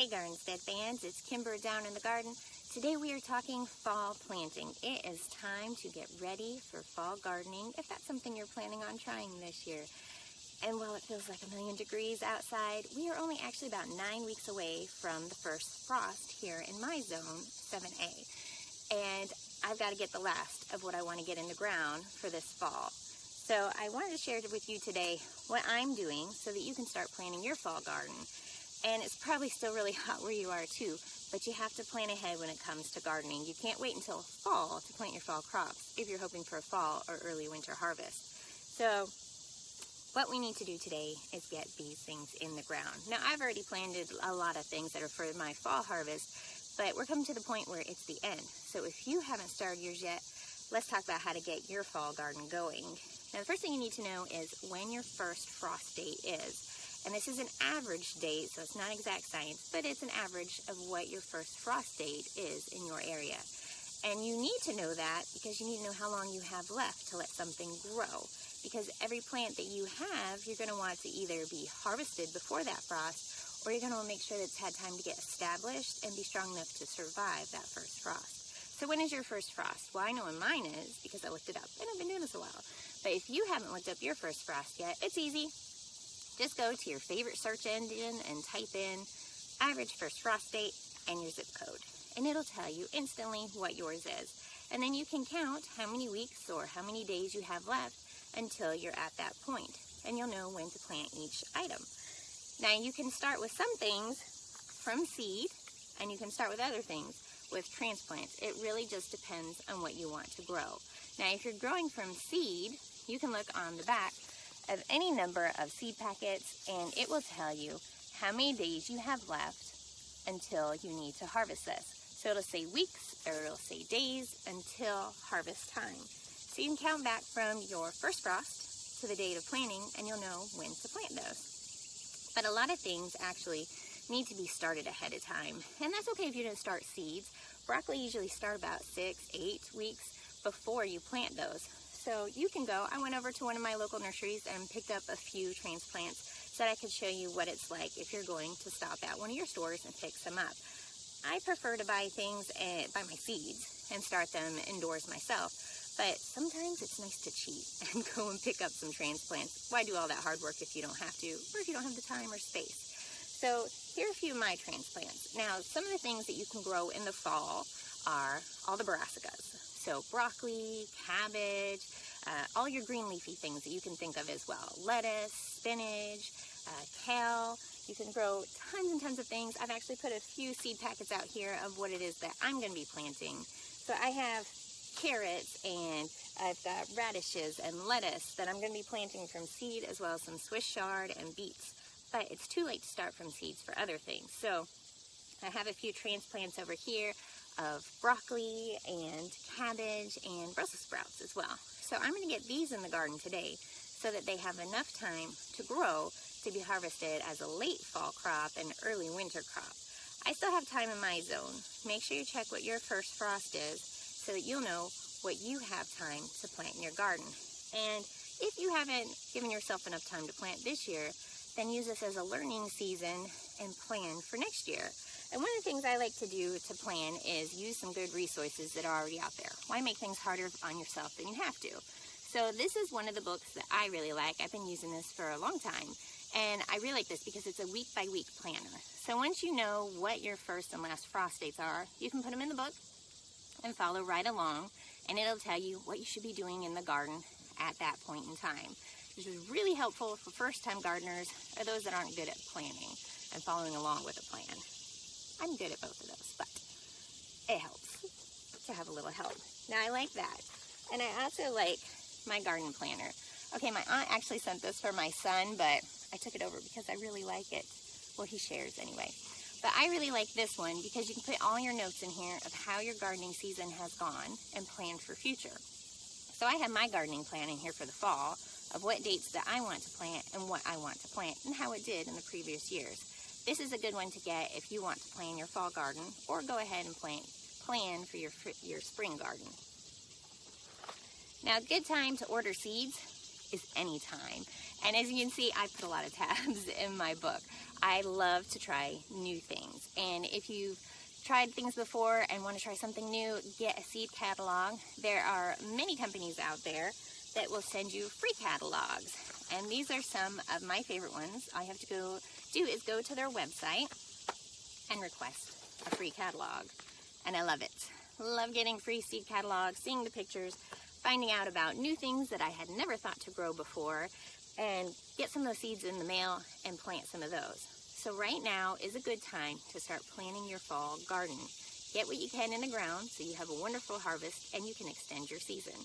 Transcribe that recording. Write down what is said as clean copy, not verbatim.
Hey gardenstead fans, it's Kimber down in the garden. Today we are talking fall planting. It is time to get ready for fall gardening if that's something you're planning on trying this year. And while it feels like 1,000,000 degrees outside, we are only actually about 9 weeks away from the first frost here in my zone, 7A. And I've got to get the last of what I want to get in the ground for this fall. So I wanted to share with you today what I'm doing so that you can start planting your fall garden. And it's probably still really hot where you are too, but you have to plan ahead when it comes to gardening. You can't wait until fall to plant your fall crops if you're hoping for a fall or early winter harvest. So what we need to do today is get these things in the ground. Now I've already planted a lot of things that are for my fall harvest, but we're coming to the point where it's the end. So if you haven't started yours yet, let's talk about how to get your fall garden going. Now the first thing you need to know is when your first frost date is. And this is an average date, so it's not exact science, but it's an average of what your first frost date is in your area. And you need to know that because you need to know how long you have left to let something grow. Because every plant that you have, you're going to want to either be harvested before that frost, or you're going to want to make sure that it's had time to get established and be strong enough to survive that first frost. So when is your first frost? Well, I know when mine is because I looked it up, and I've been doing this a while. But if you haven't looked up your first frost yet, it's easy. Just go to your favorite search engine and type in average first frost date and your zip code. And it'll tell you instantly what yours is. And then you can count how many weeks or how many days you have left until you're at that point. And you'll know when to plant each item. Now you can start with some things from seed, and you can start with other things with transplants. It really just depends on what you want to grow. Now if you're growing from seed, you can look on the back of any number of seed packets, and it will tell you how many days you have left until you need to harvest this. So it'll say weeks or it'll say days until harvest time. So you can count back from your first frost to the date of planting, and you'll know when to plant those. But a lot of things actually need to be started ahead of time, and that's okay if you don't start seeds. Broccoli usually start about 6-8 weeks before you plant those. So you can go, I went over to one of my local nurseries and picked up a few transplants so that I could show you what it's like if you're going to stop at one of your stores and pick some up. I prefer to buy things, buy my seeds and start them indoors myself, but sometimes it's nice to cheat and go and pick up some transplants. Why do all that hard work if you don't have to, or if you don't have the time or space? So here are a few of my transplants. Now some of the things that you can grow in the fall are all the brassicas. So broccoli, cabbage, all your green leafy things that you can think of as well. Lettuce, spinach, kale. You can grow tons and tons of things. I've actually put a few seed packets out here of what it is that I'm going to be planting. So I have carrots, and I've got radishes and lettuce that I'm going to be planting from seed, as well as some Swiss chard and beets. But it's too late to start from seeds for other things. So I have a few transplants over here of broccoli and cabbage and Brussels sprouts as well. So I'm going to get these in the garden today so that they have enough time to grow to be harvested as a late fall crop and early winter crop. I still have time in my zone. Make sure you check what your first frost is so that you'll know what you have time to plant in your garden. And if you haven't given yourself enough time to plant this year, then use this as a learning season and plan for next year. And one of the things I like to do to plan is use some good resources that are already out there. Why make things harder on yourself than you have to? So this is one of the books that I really like. I've been using this for a long time. And I really like this because it's a week-by-week planner. So once you know what your first and last frost dates are, you can put them in the book and follow right along. And it'll tell you what you should be doing in the garden at that point in time. This is really helpful for first-time gardeners or those that aren't good at planning and following along with a plan. I'm good at both of those, but it helps to have a little help. Now I like that. And I also like my garden planner. Okay, my aunt actually sent this for my son, but I took it over because I really like it. Well, he shares anyway. But I really like this one because you can put all your notes in here of how your gardening season has gone and plan for future. So I have my gardening plan in here for the fall of what dates that I want to plant and what I want to plant and how it did in the previous years. This is a good one to get if you want to plan your fall garden or go ahead and plan for your spring garden. Now, a good time to order seeds is anytime. And as you can see, I put a lot of tabs in my book. I love to try new things. And if you've tried things before and want to try something new, get a seed catalog. There are many companies out there that will send you free catalogs. And these are some of my favorite ones. All you have to go to their website and request a free catalog. And I love it. Love getting free seed catalogs, seeing the pictures, finding out about new things that I had never thought to grow before, and get some of those seeds in the mail and plant some of those. So right now is a good time to start planting your fall garden. Get what you can in the ground so you have a wonderful harvest and you can extend your season.